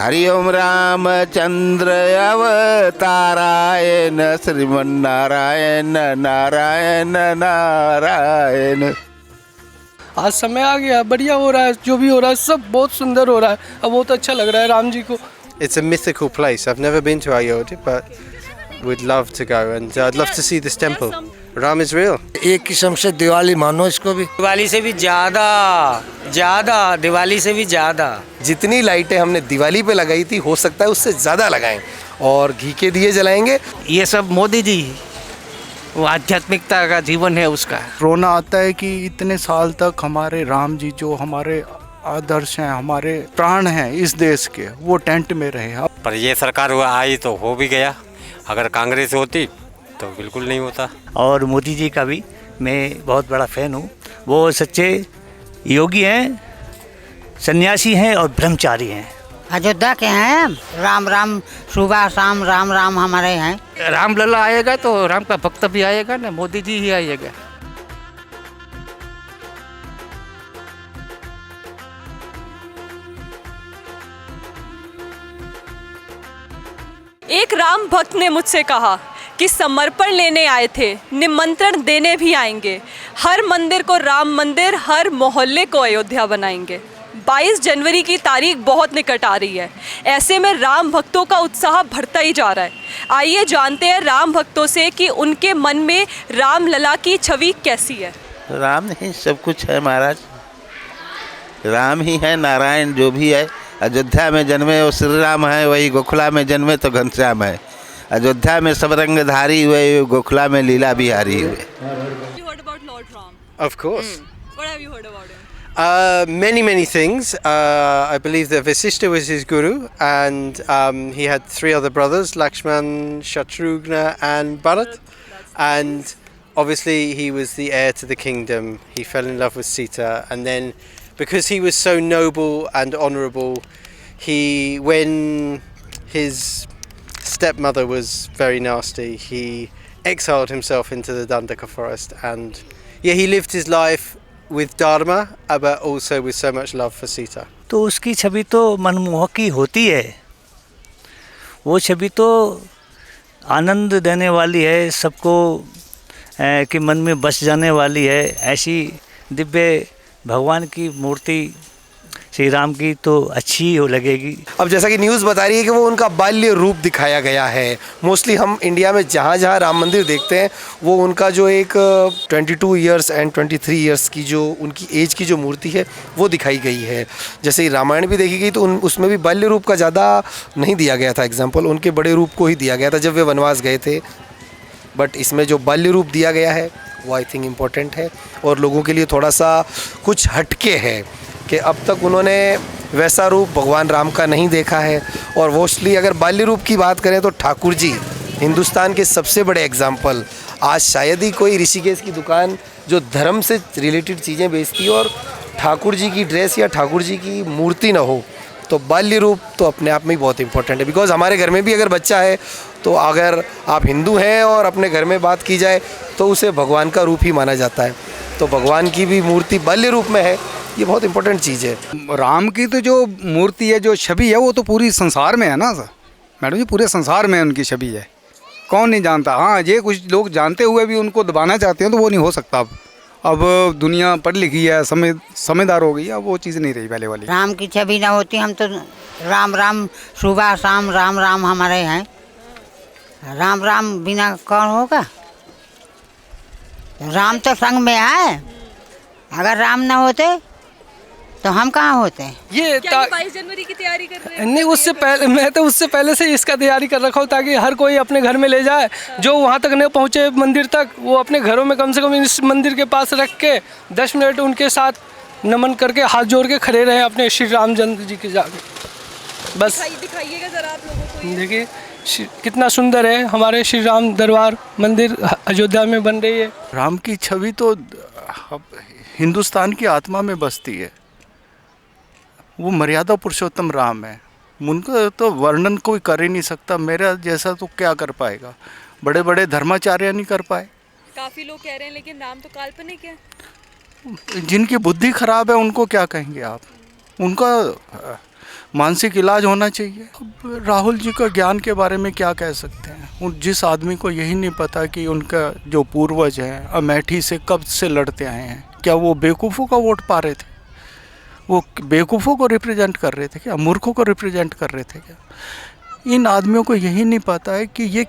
हरि ओम रामचंद्र अवताराय न श्रीमन्नारायण नारायण नारायण। आज समय आ गया, बढ़िया हो रहा है, जो भी हो रहा है सब बहुत सुंदर हो रहा है। अब बहुत अच्छा लग रहा है राम जी को। It's a mythical place. I've never been to Ayodhya, but would love to go, and I'd love to see this temple. Ram is real. एक किस्म से दिवाली मानो इसको भी। दिवाली से भी ज़्यादा दिवाली से भी ज़्यादा। जितनी लाइटें हमने दिवाली पे लगाई थी हो सकता है उससे ज़्यादा लगाएं, और घी के दिए जलाएंगे। ये सब मोदी जी, वो आध्यात्मिकता का जीवन है उसका। रोना आता है कि इतने साल तक हमारे राम जी जो हमारे आदर्श हैं, हमारे प्राण हैं इस देश के, वो टेंट में रहे। पर ये सरकार आई तो हो भी गया, अगर कांग्रेस होती तो बिल्कुल नहीं होता। और मोदी जी का भी मैं बहुत बड़ा फ़ैन हूँ। वो सच्चे योगी हैं, सन्यासी हैं और ब्रह्मचारी हैं। अयोध्या के हैं, राम राम सुबह शाम राम राम हमारे हैं। राम लला आएगा तो राम का भक्त भी आएगा ना, मोदी जी ही आएगा। एक राम भक्त ने मुझसे कहा कि समर्पण लेने आए थे, निमंत्रण देने भी आएंगे। हर मंदिर को राम मंदिर, हर मोहल्ले को अयोध्या बनाएंगे। 22 जनवरी की तारीख बहुत निकट आ रही है। ऐसे में राम भक्तों का उत्साह बढ़ता ही जा रहा है। आइए जानते हैं राम भक्तों से कि उनके मन में राम लला की छवि कैसी है। राम ही सब कुछ है महाराज, राम ही है, नारायण जो भी है। अयोध्या में जन्मे वो श्री राम है, वही गोखला में जन्मे तो घनश्याम है। अयोध्या में सब रंगधारी हुए, गोखला में लीला बिहारी हुए। Of course. What have you heard about him? Many things. I believe that Vasishtha was his guru, and he had 3 other brothers, Lakshman, Shatrughna and Bharat. And obviously he was the heir to the kingdom. He fell in love with Sita, and then because he was so noble and honourable, when his stepmother was very nasty, he exiled himself into the Dandaka forest, and he lived his life with dharma, but also with so much love for Sita. तो उसकी छवि तो मनमोहक ही होती है। वो छवि तो आनंद देने वाली है, सबको कि मन में बस जाने वाली है। ऐसी दिव्य भगवान की मूर्ति श्री राम की तो अच्छी ही लगेगी। अब जैसा कि न्यूज़ बता रही है कि वो उनका बाल्य रूप दिखाया गया है। मोस्टली हम इंडिया में जहाँ जहाँ राम मंदिर देखते हैं, वो उनका जो एक 22 ईयर्स एंड 23 ईयर्स की जो उनकी एज की जो मूर्ति है वो दिखाई गई है। जैसे ही रामायण भी देखी गई तो उसमें भी बाल्य रूप का ज़्यादा नहीं दिया गया था एग्जाम्पल, उनके बड़े रूप को ही दिया गया था जब वे वनवास गए थे। बट इसमें जो बाल्य रूप दिया गया है वो आई थिंक इम्पोर्टेंट है, और लोगों के लिए थोड़ा सा कुछ हटके है कि अब तक उन्होंने वैसा रूप भगवान राम का नहीं देखा है। और मोस्टली अगर बाल्य रूप की बात करें तो ठाकुर जी हिंदुस्तान के सबसे बड़े एग्जाम्पल। आज शायद ही कोई ऋषिकेश की दुकान जो धर्म से रिलेटेड चीज़ें बेचती है और ठाकुर जी की ड्रेस या ठाकुर जी की मूर्ति ना हो, तो बाल्य रूप तो अपने आप में ही बहुत इंपॉर्टेंट है। बिकॉज हमारे घर में भी अगर बच्चा है तो अगर आप हिंदू हैं और अपने घर में बात की जाए तो उसे भगवान का रूप ही माना जाता है। तो भगवान की भी मूर्ति बाल्य रूप में है, ये बहुत इंपॉर्टेंट चीज़ है। राम की तो जो मूर्ति है, जो छवि है, वो तो पूरी संसार में है ना सर मैडम जी, पूरे संसार में उनकी छवि है। कौन नहीं जानता। हाँ, ये कुछ लोग जानते हुए भी उनको दबाना चाहते हैं तो वो नहीं हो सकता। अब दुनिया पढ़ लिखी है, समझदार हो गई, अब वो चीज़ नहीं रही पहले वाली। राम की छवि ना होती हम तो राम राम सुबह शाम राम राम हमारे हैं। राम राम बिना कौन होगा? राम तो संग में है, अगर राम ना होते तो हम कहाँ होते हैं? ये 22 जनवरी की तैयारी कर रहे हैं? नहीं, उससे पहले मैं तो उससे पहले से इसका तैयारी कर रखा हूँ ताकि हर कोई अपने घर में ले जाए। जो वहाँ तक नहीं पहुँचे मंदिर तक, वो अपने घरों में कम से कम इस मंदिर के पास रख के 10 मिनट उनके साथ नमन करके हाथ जोड़ के खड़े रहे अपने श्री रामचंद्र जी के जाके। बस दिखाइएगा जरा आप लोगों को। देखिए कितना सुंदर है हमारे श्री राम दरबार मंदिर अयोध्या में बन रही है। राम की छवि तो हिंदुस्तान की आत्मा में बसती है। वो मर्यादा पुरुषोत्तम राम है, उनका तो वर्णन कोई कर ही नहीं सकता। मेरा जैसा तो क्या कर पाएगा, बड़े बड़े धर्माचार्य नहीं कर पाए। काफी लोग कह रहे हैं लेकिन नाम तो काल्पनिक है। जिनकी बुद्धि खराब है उनको क्या कहेंगे आप। उनका मानसिक इलाज होना चाहिए। अब राहुल जी का ज्ञान के बारे में क्या कह सकते हैं। जिस आदमी को यही नहीं पता कि उनका जो पूर्वज है अमेठी से कब से लड़ते आए हैं, क्या वो बेवकूफ़ों का वोट पा रहे थे? वो बेवकूफ़ों को रिप्रेजेंट कर रहे थे क्या? मूर्खों को रिप्रेजेंट कर रहे थे क्या? इन आदमियों को यही नहीं पता है कि ये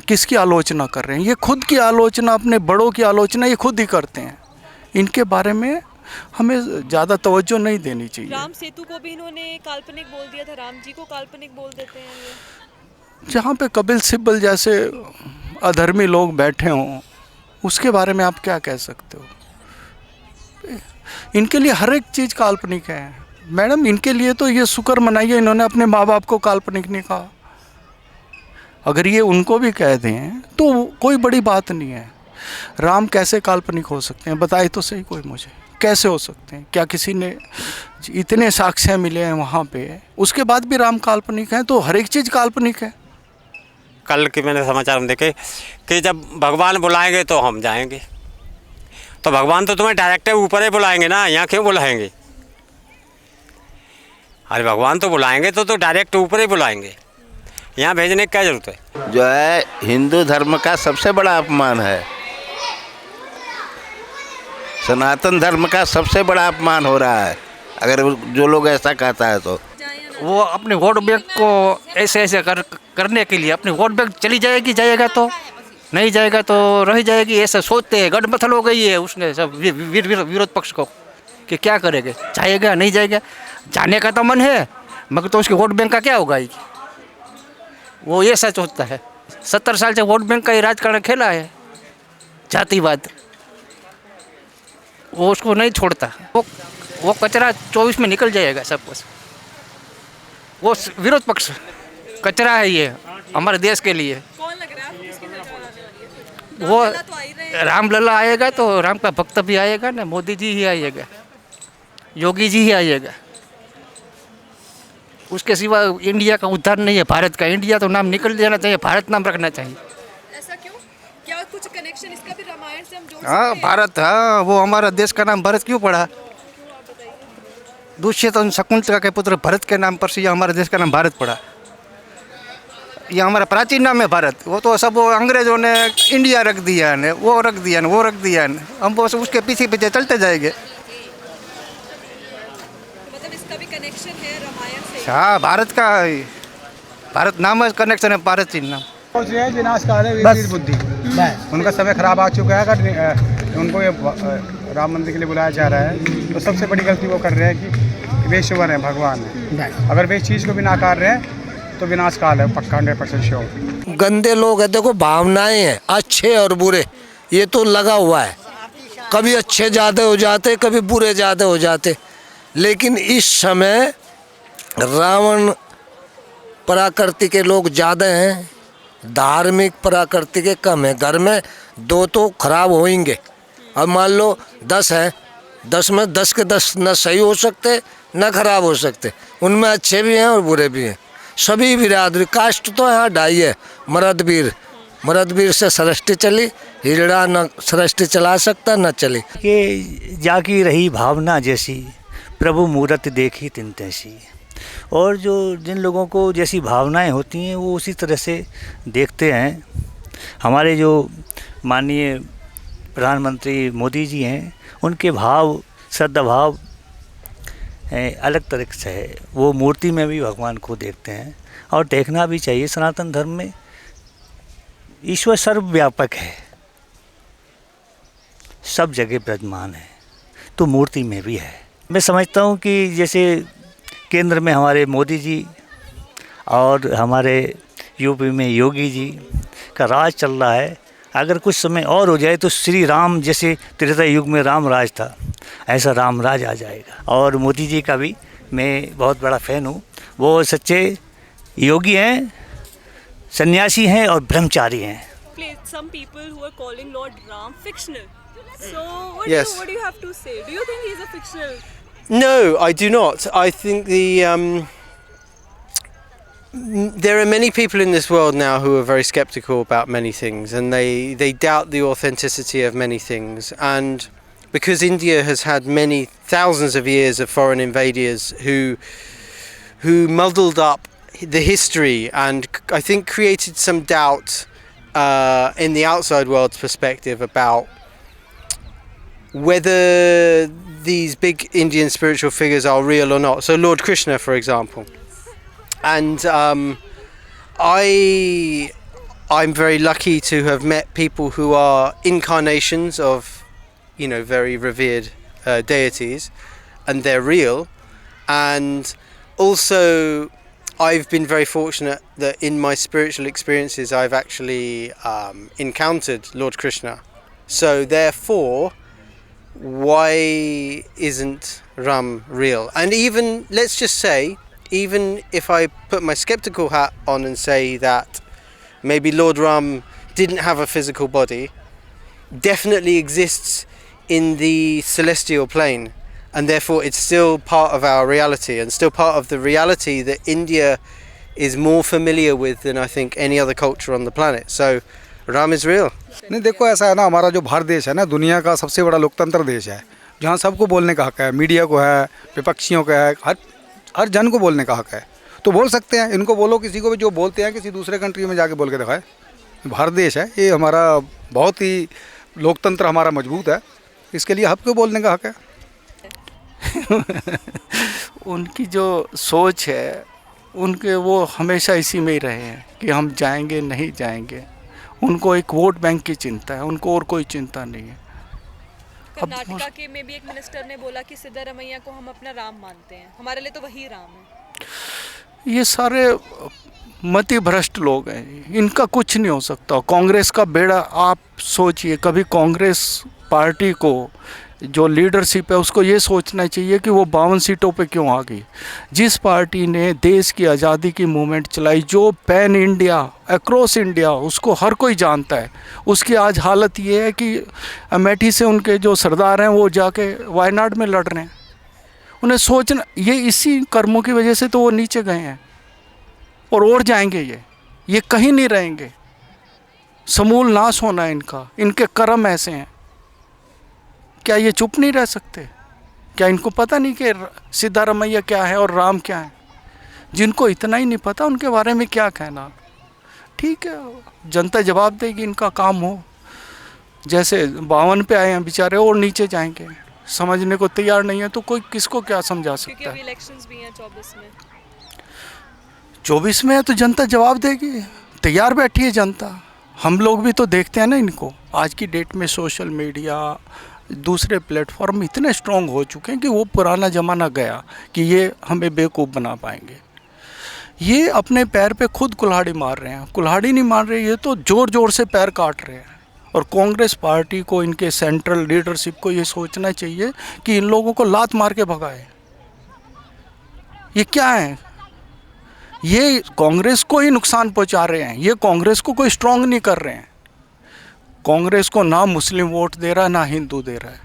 किसकी आलोचना कर रहे हैं। ये खुद की आलोचना, अपने बड़ों की आलोचना ये खुद ही करते हैं। इनके बारे में हमें ज़्यादा तवज्जो नहीं देनी चाहिए। राम सेतु को भी इन्होंने काल्पनिक बोल दिया था, राम जी को काल्पनिक बोल देते हैं ये। जहाँ पे कपिल सिब्बल जैसे अधर्मी लोग बैठे हों, उसके बारे में आप क्या कह सकते हो? इनके लिए हर एक चीज़ काल्पनिक है मैडम। इनके लिए तो ये शुक्र मनाइए इन्होंने अपने माँ बाप को काल्पनिक नहीं कहा। अगर ये उनको भी कह दें तो कोई बड़ी बात नहीं है। राम कैसे काल्पनिक हो सकते हैं बताए तो सही कोई मुझे, कैसे हो सकते हैं? क्या किसी ने, इतने साक्ष्य मिले हैं वहाँ पे, उसके बाद भी राम काल्पनिक हैं? तो हर एक चीज़ काल्पनिक है। कल के मैंने समाचार में देखे कि जब भगवान बुलाएंगे तो हम जाएंगे। तो भगवान तो तुम्हें डायरेक्ट ऊपर ही बुलाएंगे ना, यहाँ क्यों बुलाएंगे? अरे भगवान तो बुलाएंगे तो डायरेक्ट ऊपर ही बुलाएंगे, यहाँ भेजने की क्या जरूरत है? जो है हिंदू धर्म का सबसे बड़ा अपमान है, सनातन धर्म का सबसे बड़ा अपमान हो रहा है अगर जो लोग ऐसा कहता है तो। वो अपने वोट बैंक को ऐसे करने के लिए अपने वोट बैंक चली जाएगी, जाएगा तो नहीं जाएगा तो रह जाएगी, ऐसा सोचते हैं। गठबंधन हो गई है उसने सब विरोध पक्ष को कि क्या करेंगे, जाएगा नहीं जाएगा। जाने का तो मन है मगर तो उसके वोट बैंक का क्या होगा, वो ऐसा सोचता है। 70 साल से वोट बैंक का ही राजकारण खेला है, जातिवाद, वो उसको नहीं छोड़ता। वो कचरा 24 में निकल जाएगा सब कुछ। वो विरोध पक्ष कचरा है ये हमारे देश के लिए। कौन लग रहा है किसकी सरकार आने वाली है? वो रामलला तो आ ही रहे हैं। रामलला आएगा तो राम का भक्त भी आएगा ना, मोदी जी ही आएगा, योगी जी ही आएगा। उसके सिवा इंडिया का उद्धार नहीं है, भारत का। इंडिया तो नाम निकल जाना चाहिए, भारत नाम रखना चाहिए। ऐसा क्यों? क्या कुछ कनेक्शन इसका भी रामायण से हम जोड़ हाँ सकते हैं? भारत, हाँ वो हमारा देश का नाम भारत क्यों पड़ा? दुष्यंत और शकुंतला के पुत्र भरत के नाम पर से हमारे देश का नाम भारत पड़ा। ये हमारा प्राचीन नाम है भारत। वो तो सब अंग्रेजों ने इंडिया रख दिया है, वो रख दिया है, वो रख दिया है। हम बस उसके पीछे पीछे चलते जाएंगे। मतलब इसका भी कनेक्शन है रामायण से। हाँ भारत का, भारत नाम कनेक्शन है, भारत चिन्ह नाम। सोच रहे हैं विनाशकाल है वीर बुद्धि, उनका समय खराब आ चुका है। अगर उनको ये राम मंदिर के लिए बुलाया जा रहा है तो सबसे बड़ी गलती वो कर रहे हैं कि वे ईश्वर हैं, भगवान है। अगर वे इस चीज़ को भी नाकार रहे हैं तो विनाशकाल है पक्का, 100% श्योर। गंदे लोग हैं, देखो भावनाएं हैं, अच्छे और बुरे, ये तो लगा हुआ है। कभी अच्छे ज़्यादा हो जाते, कभी बुरे ज़्यादा हो जाते। लेकिन इस समय रावण प्रकृति के लोग ज़्यादा हैं, धार्मिक प्रकृति के कम है। घर में 2 तो खराब होंगे। अब मान लो 10 हैं, 10 में 10 के 10 न सही हो सकते न खराब हो सकते। उनमें अच्छे भी हैं और बुरे भी हैं। सभी बिरादरी, कास्ट तो यहाँ 2.5 है। मरदवीर से सृष्टि चली, हिजड़ा न सृष्टि चला सकता न चली। कि जाकी रही भावना जैसी, प्रभु मूरत देखी तिन तैसी। और जो जिन लोगों को जैसी भावनाएं होती हैं वो उसी तरह से देखते हैं। हमारे जो माननीय प्रधानमंत्री मोदी जी हैं, उनके भाव, श्रद्धाभाव अलग तरह से है। वो मूर्ति में भी भगवान को देखते हैं और देखना भी चाहिए। सनातन धर्म में ईश्वर सर्वव्यापक है, सब जगह विराजमान है, तो मूर्ति में भी है। मैं समझता हूँ कि जैसे केंद्र में हमारे मोदी जी और हमारे यूपी में योगी जी का राज चल रहा है, अगर कुछ समय और हो जाए तो श्री राम जैसे त्रेता युग में राम राज था, ऐसा राम राज आ जाएगा। और मोदी जी का भी मैं बहुत बड़ा फ़ैन हूँ। वो सच्चे योगी हैं, सन्यासी हैं और ब्रह्मचारी हैं। Some people who are calling Lord Ram fictional. So what Yes. do you have to say? Do you think he's a fictional? No, I do not. I think there are many people in this world now who are very skeptical about many things, and they doubt the authenticity of many things. And because India has had many thousands of years of foreign invaders who muddled up the history and I think created some doubt in the outside world's perspective about whether these big Indian spiritual figures are real or not. So Lord Krishna, for example. And I'm very lucky to have met people who are incarnations of, you know, very revered deities, and they're real. And also I've been very fortunate that in my spiritual experiences I've actually encountered Lord Krishna. So therefore, why isn't Ram real? And even, let's just say, even if I put my skeptical hat on and say that maybe Lord Ram didn't have a physical body, definitely exists in the celestial plane, and therefore it's still part of our reality and still part of the reality that India is more familiar with than I think any other culture on the planet. So Ram is real. नहीं देखो ऐसा है ना, हमारा जो भारत देश है ना, दुनिया का सबसे बड़ा लोकतंत्र देश है, जहाँ सबको बोलने का हक है, मीडिया को है, विपक्षियों का है, हर जन को बोलने का हक है, तो बोल सकते हैं। इनको बोलो, किसी को भी जो बोलते हैं किसी दूसरे कंट्री में जाके बोल के दिखाए। भारत देश है ये, हमारा बहुत ही लोकतंत्र हमारा मजबूत है, इसके लिए सबको बोलने का हक है। उनकी जो सोच है, उनके वो हमेशा इसी में ही रहे हैं कि हम जाएंगे नहीं जाएंगे। उनको एक वोट बैंक की चिंता है, उनको और कोई चिंता नहीं है। कर्नाटका के में भी एक मिनिस्टर ने बोला कि सिद्धारमैया को हम अपना राम मानते हैं, हमारे लिए तो वही राम है। ये सारे मति भ्रष्ट लोग हैं, इनका कुछ नहीं हो सकता। कांग्रेस का बेड़ा आप सोचिए, कभी कांग्रेस पार्टी को जो लीडरशिप है उसको ये सोचना चाहिए कि वो 52 सीटों पे क्यों आ गई। जिस पार्टी ने देश की आज़ादी की मूवमेंट चलाई, जो पैन इंडिया, अक्रॉस इंडिया, उसको हर कोई जानता है, उसकी आज हालत ये है कि अमेठी से उनके जो सरदार हैं वो जाके वायनाड में लड़ रहे हैं। उन्हें सोचना, ये इसी कर्मों की वजह से तो वो नीचे गए हैं और जाएंगे। ये कहीं नहीं रहेंगे, समूल नाश होना है इनका। इनके कर्म ऐसे हैं। क्या ये चुप नहीं रह सकते? क्या इनको पता नहीं कि सिद्धारमैया क्या है और राम क्या है? जिनको इतना ही नहीं पता उनके बारे में क्या कहना। ठीक है, जनता जवाब देगी, इनका काम हो। जैसे 52 पे आए हैं बेचारे और नीचे जाएंगे, समझने को तैयार नहीं है तो कोई किसको क्या समझा सकता है? क्योंकि अभी इलेक्शंस भी हैं 24 में। 24 में है तो जनता जवाब देगी, तैयार बैठी है जनता। हम लोग भी तो देखते हैं ना इनको। आज की डेट में सोशल मीडिया, दूसरे प्लेटफॉर्म इतने स्ट्रॉन्ग हो चुके हैं कि वो पुराना ज़माना गया कि ये हमें बेवकूफ़ बना पाएंगे। ये अपने पैर पे खुद कुल्हाड़ी मार रहे हैं। कुल्हाड़ी नहीं मार रहे, ये तो ज़ोर ज़ोर से पैर काट रहे हैं। और कांग्रेस पार्टी को, इनके सेंट्रल लीडरशिप को ये सोचना चाहिए कि इन लोगों को लात मार के भगाए। ये क्या है? ये कांग्रेस को ही नुकसान पहुंचा रहे हैं। ये कांग्रेस को कोई स्ट्रांग नहीं कर रहे हैं। कांग्रेस को ना मुस्लिम वोट दे रहा है ना हिंदू दे रहा है।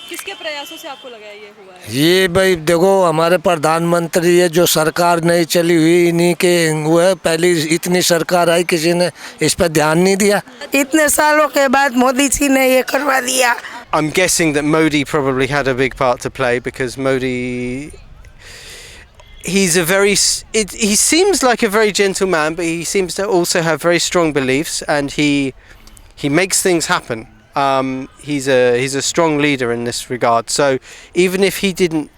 किसके प्रयासों से आपको लगा ये हुआ है? ये भाई देखो, हमारे प्रधानमंत्री है, जो सरकार नहीं चली हुई, इन्हीं के वो है। पहली इतनी सरकार आई, किसी ने इस पर ध्यान नहीं दिया। इतने सालों के बाद मोदी जी ने ये करवा दिया। I'm guessing that Modi probably had a big part to play because Modi, he's a very, he seems like a very gentle man, but he seems to also have very strong beliefs, and he makes things happen. He's a strong leader in this regard. So even if he didn't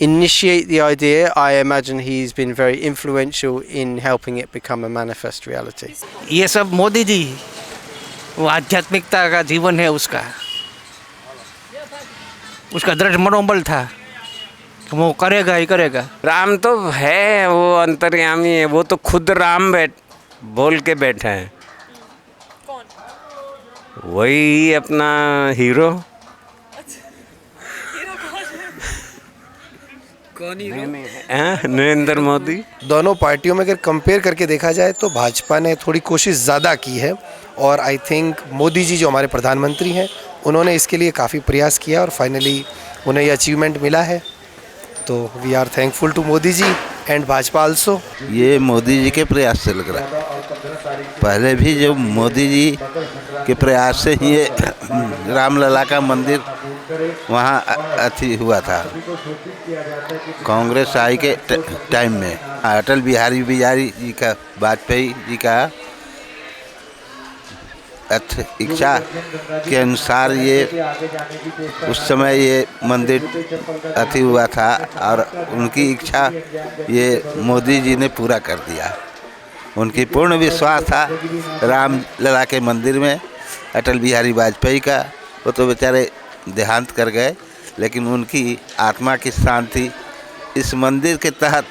initiate the idea, I imagine he's been very influential in helping it become a manifest reality. ये सब मोदी जी, वो आध्यात्मिकता का जीवन है उसका दृढ़ मनोबल था, वो करेगा ही करेगा। राम तो है, वो अंतर्यामी है, वो तो खुद राम बोल के बैठे हैं। कौन? वही अपना हीरो। नरेंद्र मोदी। दोनों पार्टियों में अगर कंपेयर करके देखा जाए तो भाजपा ने थोड़ी कोशिश ज़्यादा की है, और आई थिंक मोदी जी जो हमारे प्रधानमंत्री हैं उन्होंने इसके लिए काफ़ी प्रयास किया और फाइनली उन्हें ये अचीवमेंट मिला है। तो we are thankful to Modi ji and Bhajpa also. ये मोदी जी के प्रयास से लग रहा है। पहले भी जो मोदी जी के प्रयास से ही ये रामलला का मंदिर वहाँ अथी हुआ था कांग्रेस आई के टाइम में। अटल बिहारी जी का, वाजपेयी जी का इच्छा के अनुसार ये उस समय ये मंदिर अथी हुआ था और उनकी इच्छा ये मोदी जी ने पूरा कर दिया। उनकी पूर्ण विश्वास था राम लला के मंदिर में। अटल बिहारी वाजपेयी का वो तो बेचारे देहांत कर गए, लेकिन उनकी आत्मा की शांति इस मंदिर के तहत,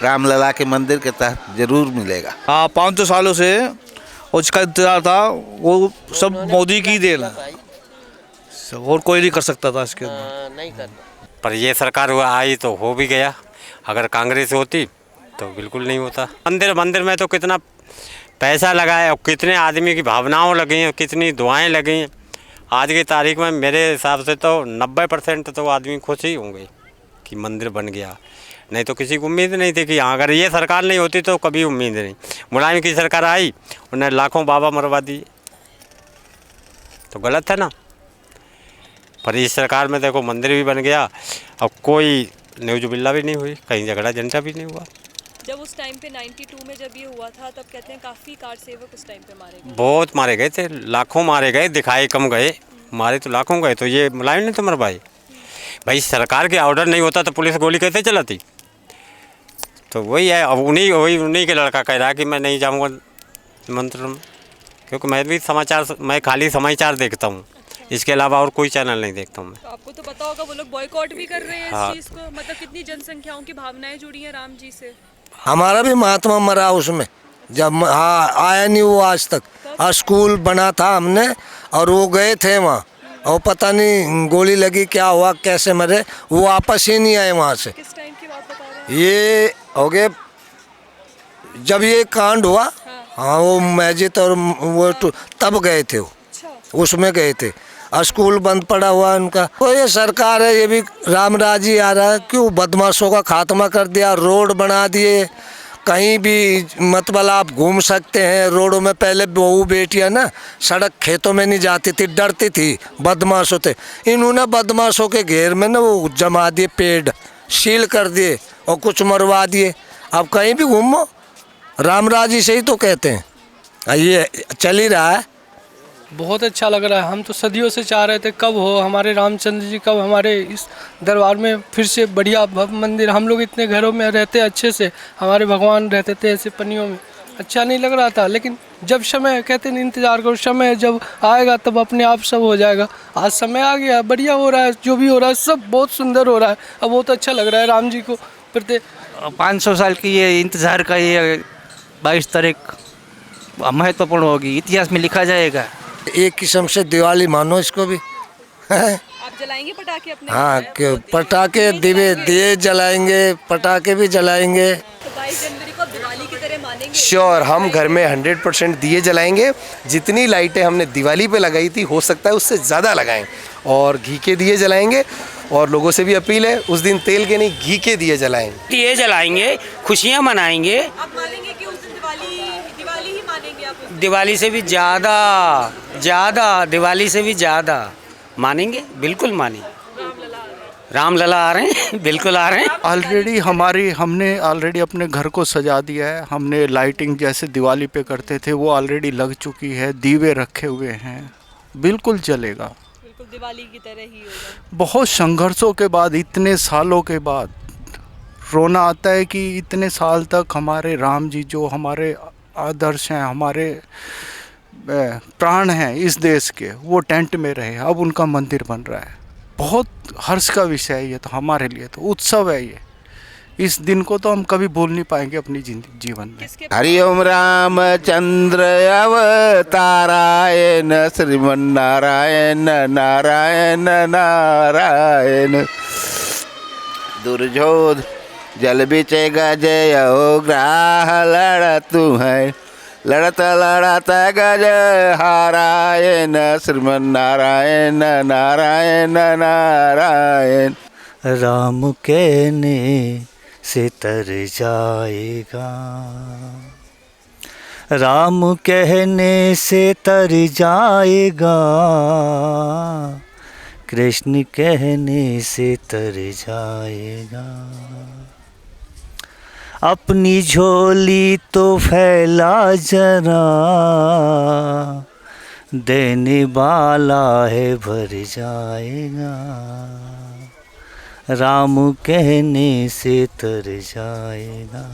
रामलला के मंदिर के तहत जरूर मिलेगा। हाँ, 500 सालों से उसका इंतजार था, वो सब मोदी की देन है, और कोई नहीं कर सकता था इसके अंदर। पर ये सरकार हुआ आई तो हो भी गया, अगर कांग्रेस होती तो बिल्कुल नहीं होता। मंदिर में तो कितना पैसा लगा है और कितने आदमी की भावनाओं लगी हैं, कितनी दुआएं लगी हैं। आज की तारीख में मेरे हिसाब से तो 90% तो आदमी खुश ही होंगे कि मंदिर बन गया, नहीं तो किसी को उम्मीद नहीं थी कि हाँ, अगर ये सरकार नहीं होती तो कभी उम्मीद नहीं। मुलायम की सरकार आई, उन्हें लाखों बाबा मरवा दिए, तो गलत है ना। पर इस सरकार में देखो मंदिर भी बन गया और कोई न्यूज़-बिल्ला भी नहीं हुई, कहीं झगड़ा झंझा भी नहीं हुआ। जब उस टाइम पे 92 में जब ये हुआ था तब कहते हैं काफ़ी कार सेवक उस टाइम पे मारे गए। बहुत मारे गए थे, लाखों मारे गए, दिखाए कम गए, मारे तो लाखों गए। तो ये मुलायम ने तो मरवाए। भाई सरकार के ऑर्डर नहीं होता तो पुलिस गोली कैसे चलाती? तो वही है। अब उन्हीं के लड़का कह रहा है कि मैं नहीं जाऊँगा निमंत्रण में, क्योंकि मैं भी मैं खाली समाचार देखता हूँ, इसके अलावा और कोई चैनल नहीं देखता हूँ मैं। तो आपको तो पता होगा वो लोग बॉयकॉट भी कर रहे हैं हाँ। इस चीज़ को, मतलब कितनी जनसंख्याओं की भावनाएं जुड़ी हैं राम जी से। हमारा भी महात्मा मरा उसमें, जब आया नहीं वो आज तक। स्कूल बना था हमने और वो गए थे वहाँ, और पता नहीं गोली लगी क्या हुआ, कैसे मरे, वो वापस ही नहीं आए वहाँ से। किस टाइम की बात बता रहे हैं? ये हो गए जब ये कांड हुआ। हाँ, वो मस्जिद और वो तब गए थे, वो उसमें गए थे। स्कूल बंद पड़ा हुआ उनका। तो ये सरकार है, ये भी राम राज ही आ रहा है, क्यों बदमाशों का खात्मा कर दिया, रोड बना दिए, कहीं भी मतलब आप घूम सकते हैं रोडों में। पहले बहू बेटियां ना सड़क खेतों में नहीं जाती थी, डरती थी बदमाशों से। इन्होंने बदमाशों के घेर में ना वो जमा दिए, पेड़ सील कर दिए और कुछ मरवा दिए। अब कहीं भी घूमो राम राज ही से ही तो कहते हैं, ये चल ही रहा है। बहुत अच्छा लग रहा है। हम तो सदियों से चाह रहे थे कब हो हमारे रामचंद्र जी, कब हमारे इस दरबार में फिर से बढ़िया भव्य मंदिर। हम लोग इतने घरों में रहते अच्छे से, हमारे भगवान रहते थे ऐसे पन्नियों में, अच्छा नहीं लग रहा था। लेकिन जब समय कहते नहीं इंतज़ार करो, समय जब आएगा तब अपने आप सब हो जाएगा। आज समय आ गया, बढ़िया हो रहा है, जो भी हो रहा है सब बहुत सुंदर हो रहा है। अब बहुत अच्छा लग रहा है राम जी को प्रति। 500 साल की ये इंतज़ार का ये 22 तारीख महत्वपूर्ण होगी, इतिहास में लिखा जाएगा। एक किस्म से दिवाली मानो इसको भी। आप जलाएंगे पटाखे अपने? हाँ, क्यों पटाखे दिए जलाएंगे, पटाखे भी जलाएंगे। तो 22 जनवरी को दिवाली की तरह मानेंगे? श्योर, हम घर में 100% दिए जलाएंगे। जितनी लाइटें हमने दिवाली पे लगाई थी हो सकता है उससे ज़्यादा लगाएं, और घी के दिए जलाएंगे। और लोगों से भी अपील है उस दिन तेल के नहीं घी के दिए जलाएं, दिए जलाएंगे, खुशियाँ मनाएंगे। आप मानेंगे कि उस दिन दिवाली ही मानेंगे आप? दिवाली से भी ज़्यादा दिवाली से भी ज़्यादा मानेंगे, बिल्कुल मानेंगे। राम लला आ रहे हैं, बिल्कुल आ रहे हैं। हमने ऑलरेडी अपने घर को सजा दिया है। हमने लाइटिंग जैसे दिवाली पे करते थे वो ऑलरेडी लग चुकी है, दीवे रखे हुए हैं, बिल्कुल चलेगा, बिल्कुल दिवाली की तरह ही होगा। बहुत संघर्षों के बाद, इतने सालों के बाद रोना आता है कि इतने साल तक हमारे राम जी जो हमारे आदर्श हैं, हमारे प्राण हैं इस देश के, वो टेंट में रहे, अब उनका मंदिर बन रहा है। बहुत हर्ष का विषय है ये, तो हमारे लिए तो उत्सव है ये। इस दिन को तो हम कभी भूल नहीं पाएंगे अपनी जीवन में। हरि ओम रामचंद्र अवताराय न श्रीमन्नारायण नारायण नारायण। दुर्योध जल बिचे गजय ग्राह लड़तु है, लड़त लड़त गज हाराय न श्रीमन्नारायण नारायण नारायण। राम कहने से तर जाएगा, राम कहने से तर जाएगा, कृष्ण कहने से तर जाएगा। अपनी झोली तो फैला जरा, देने वाला है भर जाएगा। राम कहने से तर जाएगा।